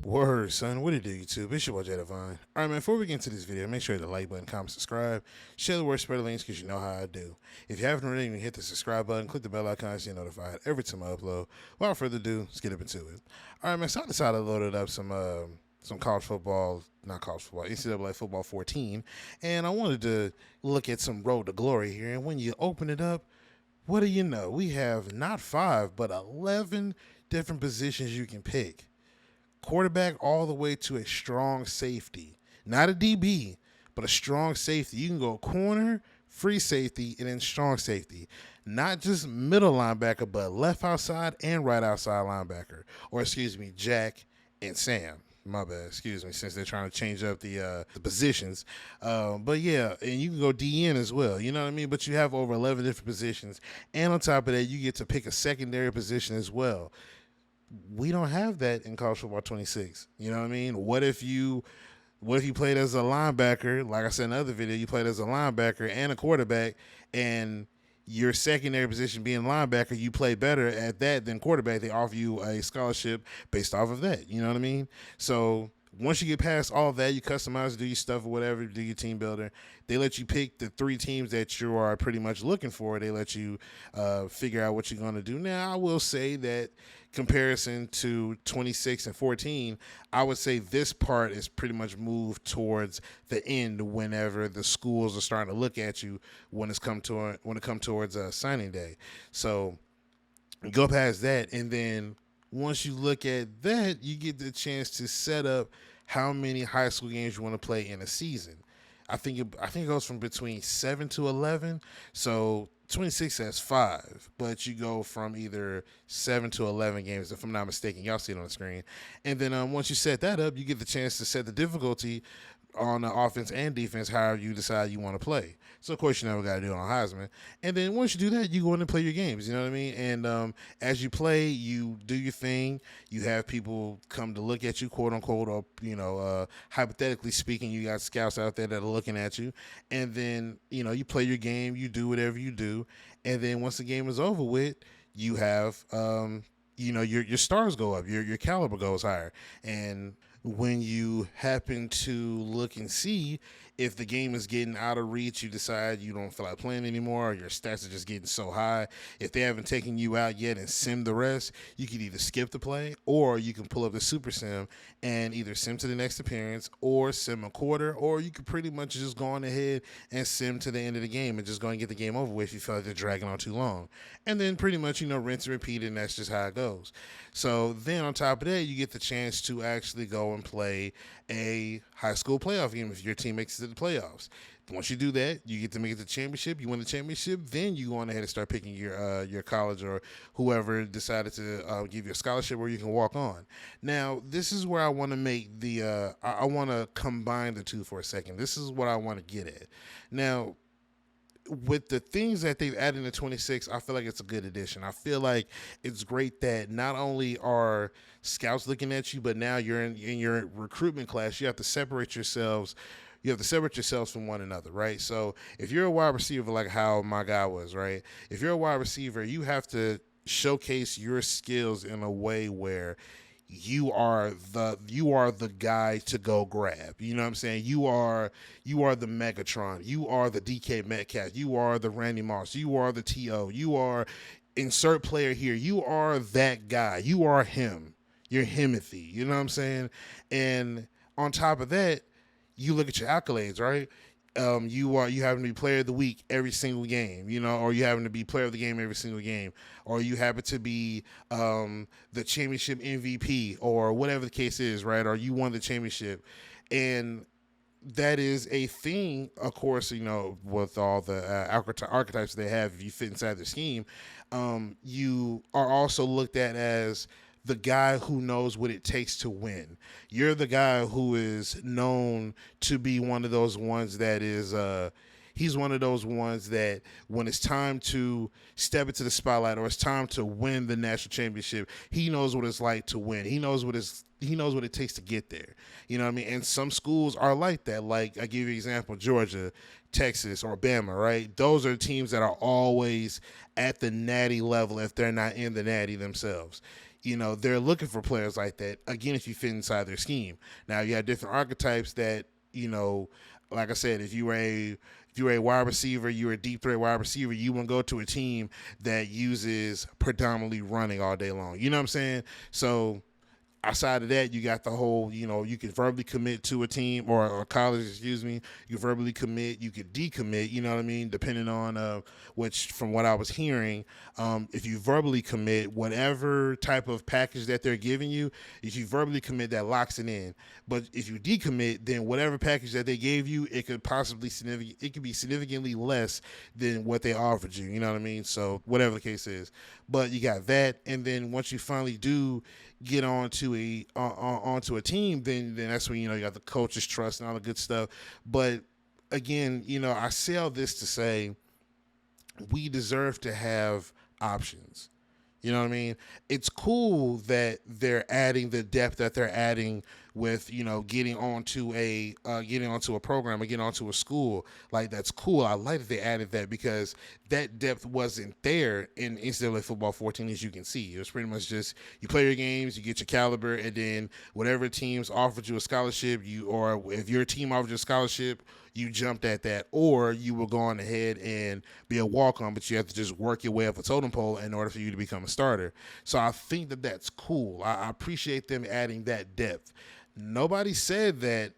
Word, son. What it do, YouTube? It's your boy, Jay Divine. Alright, man, before we get into this video, make sure to like button, comment, subscribe, share the word, spread the links, because you know how I do. If you haven't already, hit the subscribe button, click the bell icon so you're notified every time I upload. Without further ado, let's get up into it. Alright, man, so I decided to load up some college football, not college football, NCAA football 14, and I wanted to look at some road to glory here, and when you open it up, what do you know? We have not 5, but 11 different positions you can pick. Quarterback all the way to a strong safety. Not a DB, but a strong safety. You can go corner, free safety, and then strong safety. Not just middle linebacker, but left outside and right outside linebacker. Or, Jack and Sam. My bad, since they're trying to change up the positions. But yeah, and you can go DN as well, you know what I mean? But you have over 11 different positions. And on top of that, you get to pick a secondary position as well. We don't have that in college football 26. You know what I mean? What if you played as a linebacker? Like I said in the other video, you played as a linebacker and a quarterback, and your secondary position being linebacker, you play better at that than quarterback. They offer you a scholarship based off of that. You know what I mean? So once you get past all of that, you customize, do your stuff or whatever, do your team builder. They let you pick the 3 teams that you are pretty much looking for. They let you figure out what you're going to do. Now, I will say that comparison to 26 and 14, I would say this part is pretty much moved towards the end whenever the schools are starting to look at you when it comes towards signing day. So go past that, and then once you look at that, you get the chance to set up how many high school games you want to play in a season. I think it goes from between 7 to 11. So 26 has 5, but you go from either 7 to 11 games, if I'm not mistaken. Y'all see it on the screen. And then once you set that up, you get the chance to set the difficulty on the offense and defense, however you decide you want to play. So, of course, you never got to do it on Heisman. And then once you do that, you go in and play your games, you know what I mean? And as you play, you do your thing. You have people come to look at you, quote unquote, or, hypothetically speaking, you got scouts out there that are looking at you. And then, you play your game, you do whatever you do. And then once the game is over with, you have, your stars go up, your caliber goes higher. And when you happen to look and see if the game is getting out of reach, you decide you don't feel like playing anymore, or your stats are just getting so high. If they haven't taken you out yet and sim the rest, you can either skip the play, or you can pull up the super sim and either sim to the next appearance or sim a quarter, or you could pretty much just go on ahead and sim to the end of the game and just go and get the game over with if you feel like they're dragging on too long. And then pretty much, rinse and repeat, and that's just how it goes. So then on top of that, you get the chance to actually go and play a high school playoff game if your team makes it to the playoffs. Once you do that, you get to make it to the championship. You win the championship, then you go on ahead and start picking your college or whoever decided to give you a scholarship where you can walk on. Now, this is where I want to make I want to combine the two for a second. This is what I want to get at. Now, with the things that they've added in 26, I feel like it's a good addition. I feel like it's great that not only are scouts looking at you, but now you're in your recruitment class. You have to separate yourselves. You have to separate yourselves from one another, right? So if you're a wide receiver, like how my guy was, right? If you're a wide receiver, you have to showcase your skills in a way where you are the guy to go grab. You know what I'm saying? You are the Megatron. You are the DK Metcalf. You are the Randy Moss. You are the TO. You are insert player here. You are that guy. You are him. You're Himothy. You know what I'm saying? And on top of that, you look at your accolades, right? You happen to be player of the week every single game, or you happen to be player of the game every single game, or you happen to be the championship MVP, or whatever the case is, right? Or you won the championship. And that is a thing, of course, with all the archetypes they have, if you fit inside the scheme, you are also looked at as the guy who knows what it takes to win. You're the guy who is known to be one of those ones that is, he's one of those ones that when it's time to step into the spotlight or it's time to win the national championship, he knows what it's like to win. He knows what it takes to get there. You know what I mean? And some schools are like that. Like, I give you an example, Georgia, Texas, or Bama, right? Those are teams that are always at the natty level if they're not in the natty themselves. they're looking for players like that. Again, if you fit inside their scheme. Now you have different archetypes that, like I said, if you were a wide receiver, you're a deep threat wide receiver, you wouldn't go to a team that uses predominantly running all day long. You know what I'm saying? So outside of that, you got the whole, you can verbally commit to a team or college, excuse me. You verbally commit, you could decommit, you know what I mean? Depending on which, from what I was hearing, if you verbally commit, whatever type of package that they're giving you, if you verbally commit, that locks it in. But if you decommit, then whatever package that they gave you, it could be significantly less than what they offered you. You know what I mean? So whatever the case is, but you got that, and then once you finally do get onto a team, then that's when you got the coach's trust and all the good stuff. But again, I say all this to say we deserve to have options. You know what I mean? It's cool that they're adding the depth that they're adding with, getting onto a program or getting onto a school. Like, that's cool. I like that they added that because that depth wasn't there in NCAA football 14, as you can see. It was pretty much just you play your games, you get your caliber, and then whatever teams offered you a scholarship, or if your team offered you a scholarship, you jumped at that, or you will go on ahead and be a walk-on, but you have to just work your way up a totem pole in order for you to become a starter. So I think that that's cool. I appreciate them adding that depth. Nobody said that,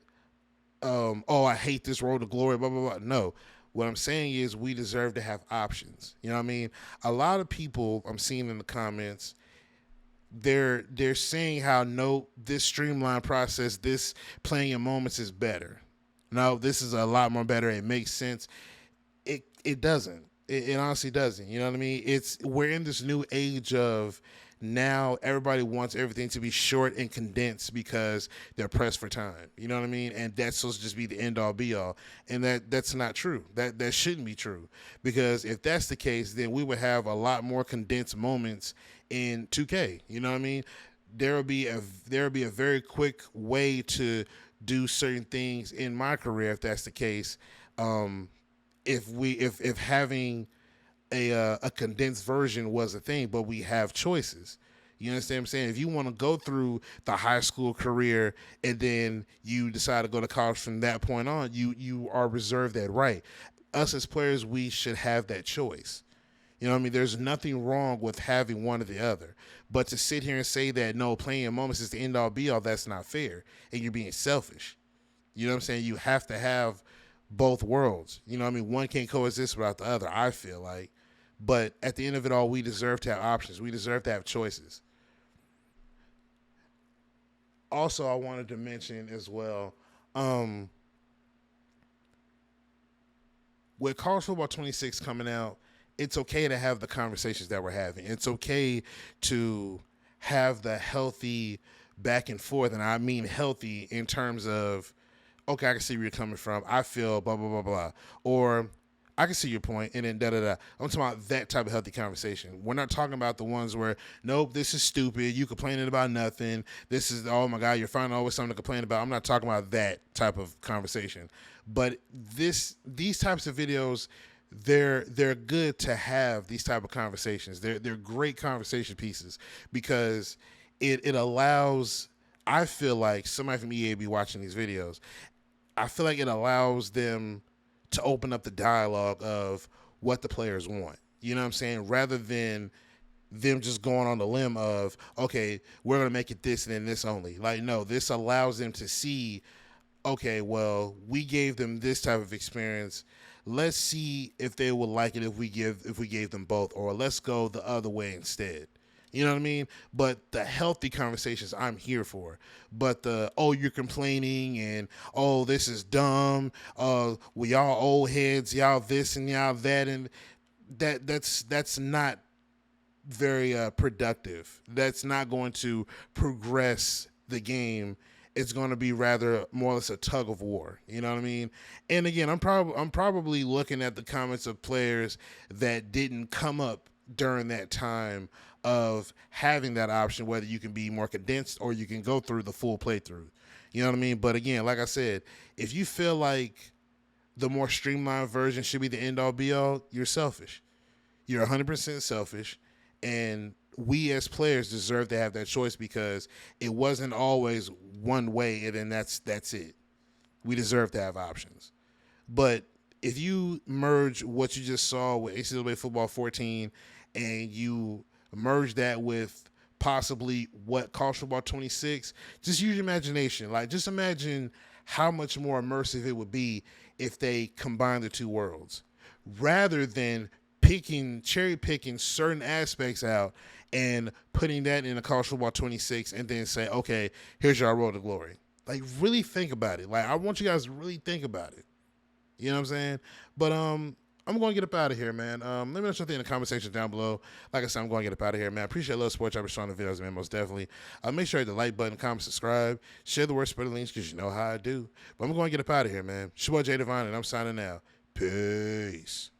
I hate this road to glory, blah, blah, blah. No. What I'm saying is we deserve to have options. You know what I mean? A lot of people I'm seeing in the comments, they're saying how, no, this streamlined process, this playing in moments is better. No, this is a lot more better. It makes sense. It doesn't. It honestly doesn't. You know what I mean? We're in this new age of now everybody wants everything to be short and condensed because they're pressed for time. You know what I mean? And that's supposed to just be the end all be all. And that's not true. That shouldn't be true. Because if that's the case, then we would have a lot more condensed moments in 2K. You know what I mean? There would be a very quick way to do certain things in my career if that's the case. If having a condensed version was a thing, but we have choices. You understand what I'm saying? If you want to go through the high school career and then you decide to go to college from that point on, you are reserved that right. Us as players, we should have that choice. You know what I mean? There's nothing wrong with having one or the other. But to sit here and say that, no, playing in moments is the end-all, be-all, that's not fair. And you're being selfish. You know what I'm saying? You have to have both worlds. You know what I mean? One can't coexist without the other, I feel like. But at the end of it all, we deserve to have options. We deserve to have choices. Also, I wanted to mention as well, with College Football 26 coming out, it's okay to have the conversations that we're having. It's okay to have the healthy back and forth, and I mean healthy in terms of, okay, I can see where you're coming from. I feel blah, blah, blah, blah. Or I can see your point, and then da-da-da. I'm talking about that type of healthy conversation. We're not talking about the ones where, nope, this is stupid, you complaining about nothing, this is, oh my God, you're finding always something to complain about. I'm not talking about that type of conversation. But these types of videos, they're good to have these type of conversations. They're great conversation pieces because it allows, I feel like somebody from EA be watching these videos. I feel like it allows them to open up the dialogue of what the players want. You know what I'm saying? Rather than them just going on the limb of, okay, we're going to make it this and then this only. Like, no, this allows them to see, okay, well, we gave them this type of experience. Let's see if they would like it if we gave them both, or let's go the other way instead. You know what I mean? But the healthy conversations I'm here for. But you're complaining and, this is dumb. Well, y'all old heads, y'all this and y'all that, and that's not very productive. That's not going to progress the game. It's going to be rather more or less a tug of war. You know what I mean? And again, I'm probably looking at the comments of players that didn't come up during that time of having that option, whether you can be more condensed or you can go through the full playthrough. You know what I mean? But again, like I said, if you feel like the more streamlined version should be the end all be all, you're selfish. You're 100% selfish. And we as players deserve to have that choice because it wasn't always one way and then that's it. We deserve to have options. But if you merge what you just saw with ACAA Football 14 and you merge that with possibly what College Football 26, just use your imagination. Like, just imagine how much more immersive it would be if they combine the two worlds rather than cherry picking certain aspects out and putting that in a College Football 26 and then say, okay, here's your road to glory. Like, really think about it. Like, I want you guys to really think about it. You know what I'm saying? But I'm going to get up out of here, man. Let me know something in the comment section down below. Like I said, I'm going to get up out of here, man. I appreciate a little support y'all been showing the videos, man, most definitely. Make sure you hit the like button, comment, subscribe, share the word, spread the links, because you know how I do. But I'm going to get up out of here, man. It's your boy Jay Divine, and I'm signing out. Peace.